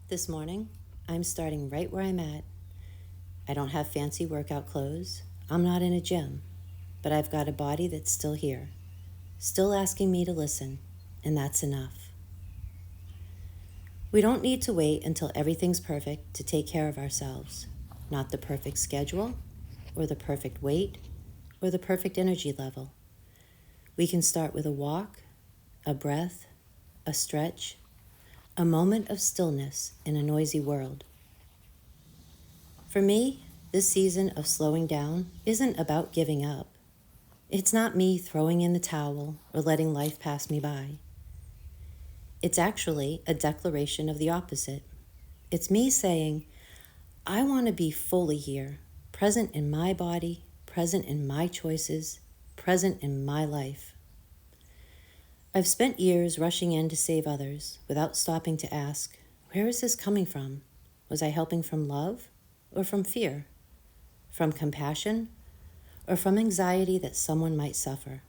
This morning, I'm starting right where I'm at. I don't have fancy workout clothes. I'm not in a gym, but I've got a body that's still here, still asking me to listen, and that's enough. We don't need to wait until everything's perfect to take care of ourselves. Not the perfect schedule, or the perfect weight, or the perfect energy level. We can start with a walk, a breath, a stretch, a moment of stillness in a noisy world. For me, this season of slowing down isn't about giving up. It's not me throwing in the towel or letting life pass me by. It's actually a declaration of the opposite. It's me saying, I want to be fully here, present in my body, present in my choices, present in my life. I've spent years rushing in to save others without stopping to ask, where is this coming from? Was I helping from love or from fear? From compassion or from anxiety that someone might suffer?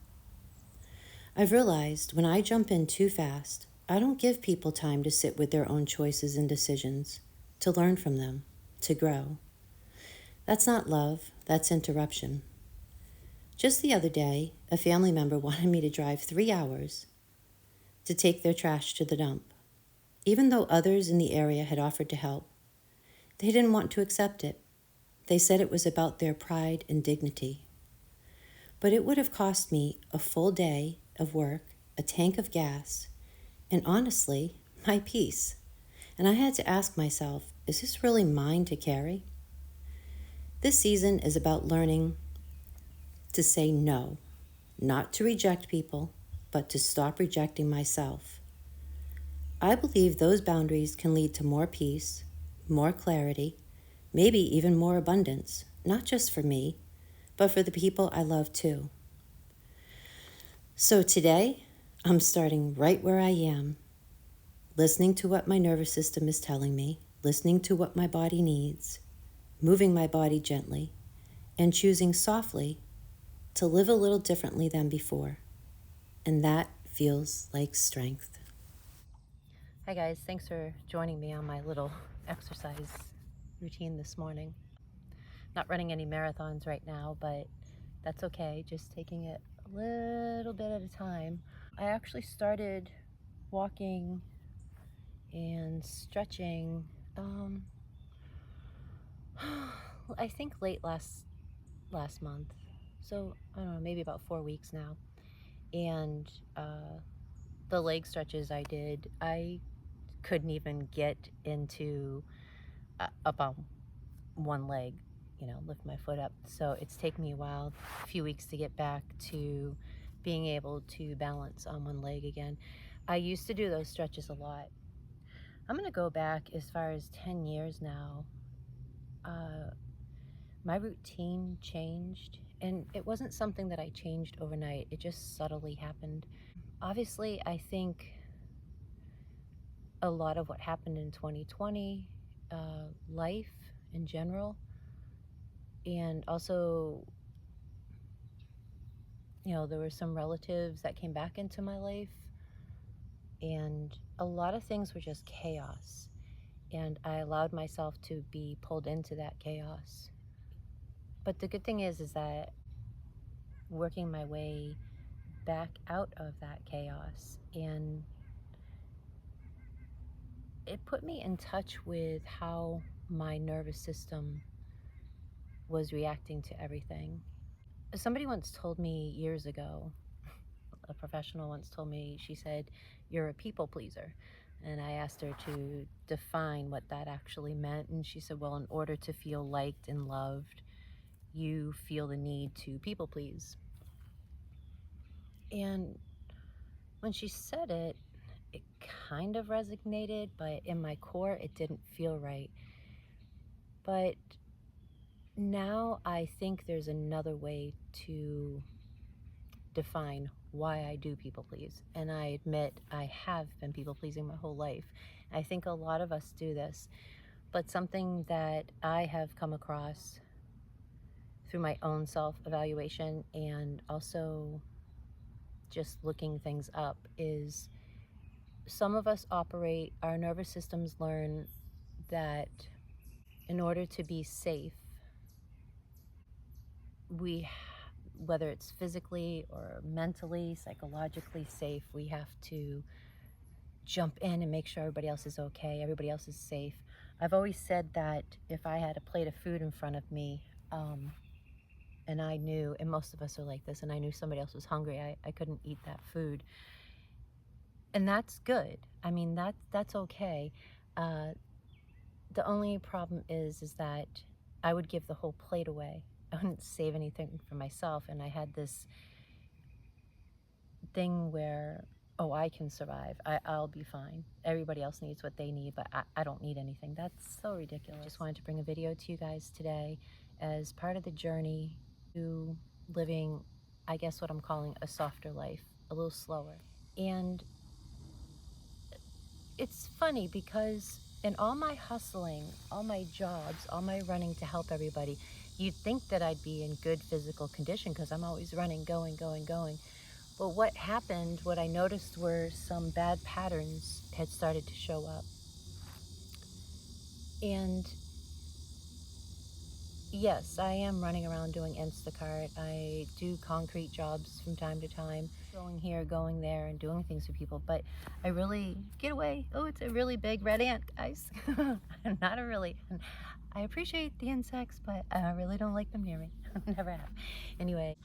I've realized when I jump in too fast, I don't give people time to sit with their own choices and decisions, to learn from them, to grow. That's not love, that's interruption. Just the other day, a family member wanted me to drive 3 hours to take their trash to the dump. Even though others in the area had offered to help, they didn't want to accept it. They said it was about their pride and dignity. But it would have cost me a full day of work, a tank of gas, and honestly, my peace. And I had to ask myself, is this really mine to carry? This season is about learning to say no, not to reject people, but to stop rejecting myself. I believe those boundaries can lead to more peace, more clarity, maybe even more abundance, not just for me, but for the people I love too. So today, I'm starting right where I am, listening to what my nervous system is telling me, listening to what my body needs, moving my body gently, and choosing softly to live a little differently than before. And that feels like strength. Hi guys, thanks for joining me on my little exercise routine this morning. Not running any marathons right now, but that's okay, just taking it a little bit at a time. I actually started walking and stretching I think late last month, so I don't know, maybe about 4 weeks now. And the leg stretches I did, I couldn't even get into up on one leg, lift my foot up. So it's taken me a few weeks to get back to being able to balance on one leg again. I used to do those stretches a lot. I'm going to go back as far as 10 years now. My routine changed, and it wasn't something that I changed overnight. It just subtly happened. Obviously, I think a lot of what happened in 2020, life in general, and also, there were some relatives that came back into my life, and a lot of things were just chaos. And I allowed myself to be pulled into that chaos. But the good thing is that working my way back out of that chaos, and it put me in touch with how my nervous system was reacting to everything. Somebody once told me years ago, a professional once told me, she said, "You're a people pleaser." And I asked her to define what that actually meant. And she said, well, in order to feel liked and loved, you feel the need to people please. And when she said it, it kind of resonated, but in my core, it didn't feel right. But now I think there's another way to define why I do people please. And I admit I have been people pleasing my whole life. I think a lot of us do this, but something that I have come across through my own self-evaluation and also just looking things up is some of us operate, our nervous systems learn that in order to be safe, whether it's physically or mentally, psychologically safe, we have to jump in and make sure everybody else is okay, everybody else is safe. I've always said that if I had a plate of food in front of me, and I knew, and most of us are like this, and I knew somebody else was hungry, I couldn't eat that food. And that's good. I mean, that's okay. The only problem is that I would give the whole plate away. I wouldn't save anything for myself. And I had this thing where, oh, I can survive. I'll be fine. Everybody else needs what they need, but I don't need anything. That's so ridiculous. I just wanted to bring a video to you guys today as part of the journey to living, I guess what I'm calling a softer life, a little slower. And it's funny because in all my hustling, all my jobs, all my running to help everybody, you'd think that I'd be in good physical condition because I'm always running, going. But what happened, what I noticed were some bad patterns had started to show up. And yes, I am running around doing Instacart. I do concrete jobs from time to time, going here, going there, and doing things for people. But I really, get away. Oh, it's a really big red ant, guys. Not a really, I appreciate the insects, but I really don't like them near me. Never have. Anyway,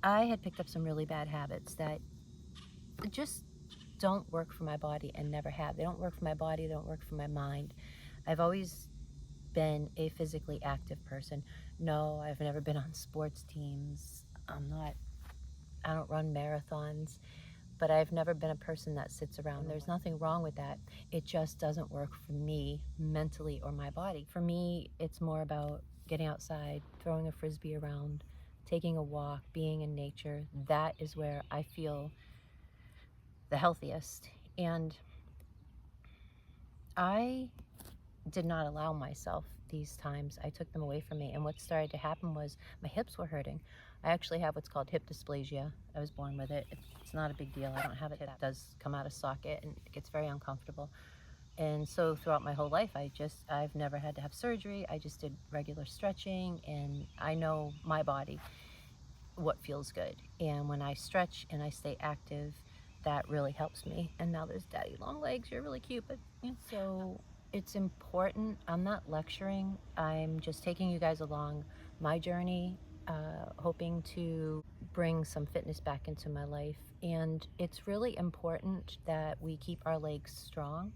I had picked up some really bad habits that just don't work for my body and never have. They don't work for my body, they don't work for my mind. I've always been a physically active person. No, I've never been on sports teams. I don't run marathons, but I've never been a person that sits around. There's nothing wrong with that. It just doesn't work for me mentally or my body. For me, it's more about getting outside, throwing a frisbee around, taking a walk, being in nature. That is where I feel the healthiest. And I did not allow myself these times. I took them away from me. And what started to happen was my hips were hurting. I actually have what's called hip dysplasia. I was born with it. It's not a big deal. I don't have it. It does come out of socket and it gets very uncomfortable. And so throughout my whole life, I've never had to have surgery. I just did regular stretching, and I know my body, what feels good. And when I stretch and I stay active, that really helps me. And now there's daddy long legs. You're really cute, but so it's important. I'm not lecturing. I'm just taking you guys along my journey, hoping to bring some fitness back into my life. And it's really important that we keep our legs strong,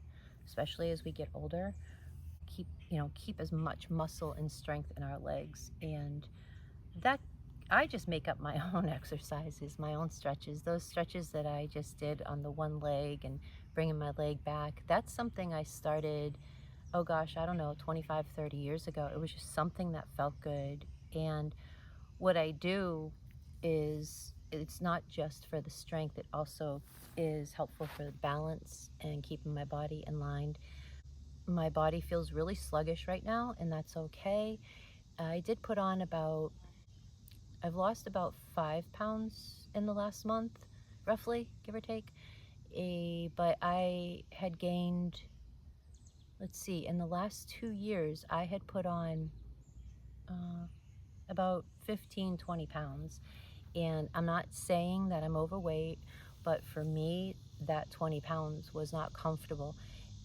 especially as we get older. Keep as much muscle and strength in our legs. And that I just make up my own exercises, my own stretches. Those stretches that I just did on the one leg and bringing my leg back, that's something I started, oh gosh, I don't know, 25, 30 years ago. It was just something that felt good. And what I do is, it's not just for the strength, it also is helpful for the balance and keeping my body in line. My body feels really sluggish right now, and that's okay. I did put on I've lost about 5 pounds in the last month, roughly, give or take. But I had gained, let's see, in the last 2 years, I had put on about 15, 20 pounds. And I'm not saying that I'm overweight, but for me, that 20 pounds was not comfortable.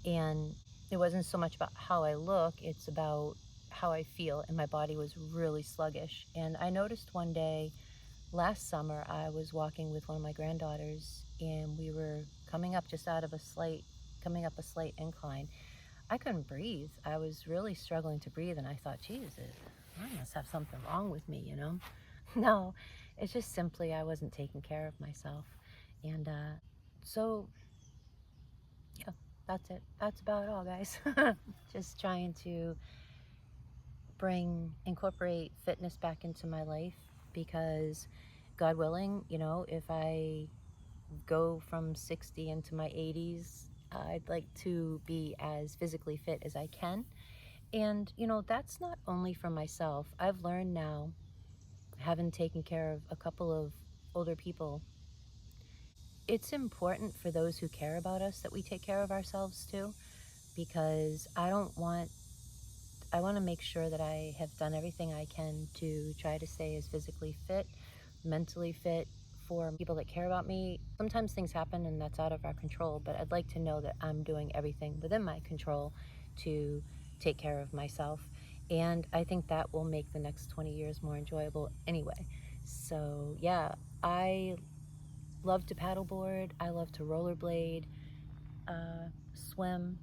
And it wasn't so much about how I look, it's about how I feel. And my body was really sluggish. And I noticed one day last summer, I was walking with one of my granddaughters, and we were coming up a slight incline. I couldn't breathe. I was really struggling to breathe, and I thought, Jesus, I must have something wrong with me, No, it's just simply I wasn't taking care of myself. And so, yeah, that's it. That's about all, guys. Just trying to incorporate fitness back into my life, because God willing, if I go from 60 into my 80s, I'd like to be as physically fit as I can. And, that's not only for myself. I've learned now, having taken care of a couple of older people, it's important for those who care about us that we take care of ourselves too, because I don't want I want to make sure that I have done everything I can to try to stay as physically fit, mentally fit for people that care about me. Sometimes things happen and that's out of our control, but I'd like to know that I'm doing everything within my control to take care of myself. And I think that will make the next 20 years more enjoyable anyway. So yeah, I love to paddleboard. I love to rollerblade, swim,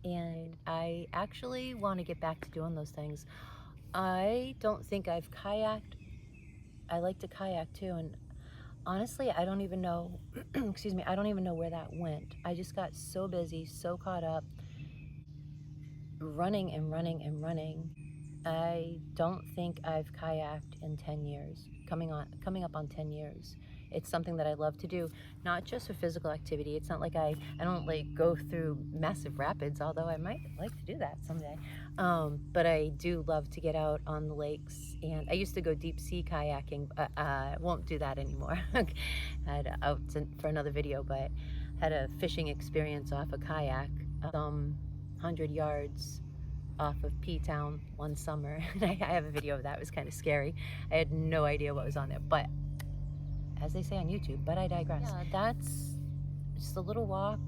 and I actually want to get back to doing those things. I don't think I've kayaked. I like to kayak too, and honestly, I don't even know, excuse me, I don't even know where that went. I just got so busy, so caught up running and running and running. I don't think I've kayaked in 10 years, coming up on 10 years. It's something that I love to do, not just for physical activity. It's not like I don't like go through massive rapids, although I might like to do that someday. But I do love to get out on the lakes, and I used to go deep sea kayaking, but I won't do that anymore. I had out for another video, but had a fishing experience off a kayak, 100 yards off of P-Town one summer. I have a video of that. It was kind of scary. I had no idea what was on there, but as they say on YouTube, but I digress. Yeah, that's just a little walk,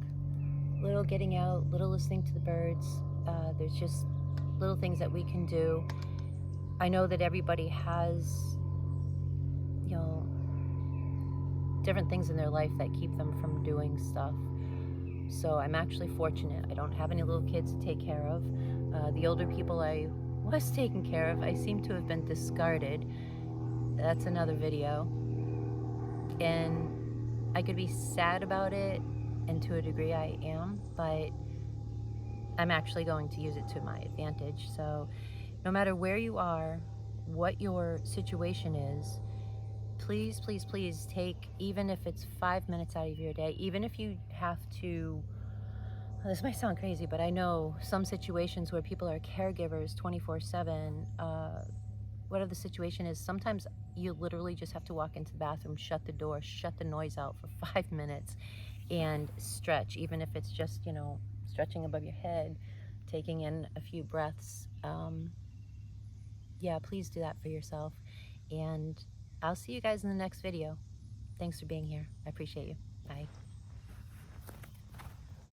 little getting out, little listening to the birds. There's just little things that we can do. I know that everybody has, you know, different things in their life that keep them from doing stuff. So I'm actually fortunate. I don't have any little kids to take care of. The older people I was taking care of, I seem to have been discarded. That's another video. And I could be sad about it, and to a degree I am, but I'm actually going to use it to my advantage. So no matter where you are, what your situation is, please, please, please take, even if it's 5 minutes out of your day, even if you have to, well, this might sound crazy, but I know some situations where people are caregivers 24/7, whatever the situation is, sometimes you literally just have to walk into the bathroom, shut the door, shut the noise out for 5 minutes and stretch, even if it's just, you know, stretching above your head, taking in a few breaths. Yeah, please do that for yourself. And I'll see you guys in the next video. Thanks for being here. I appreciate you. Bye.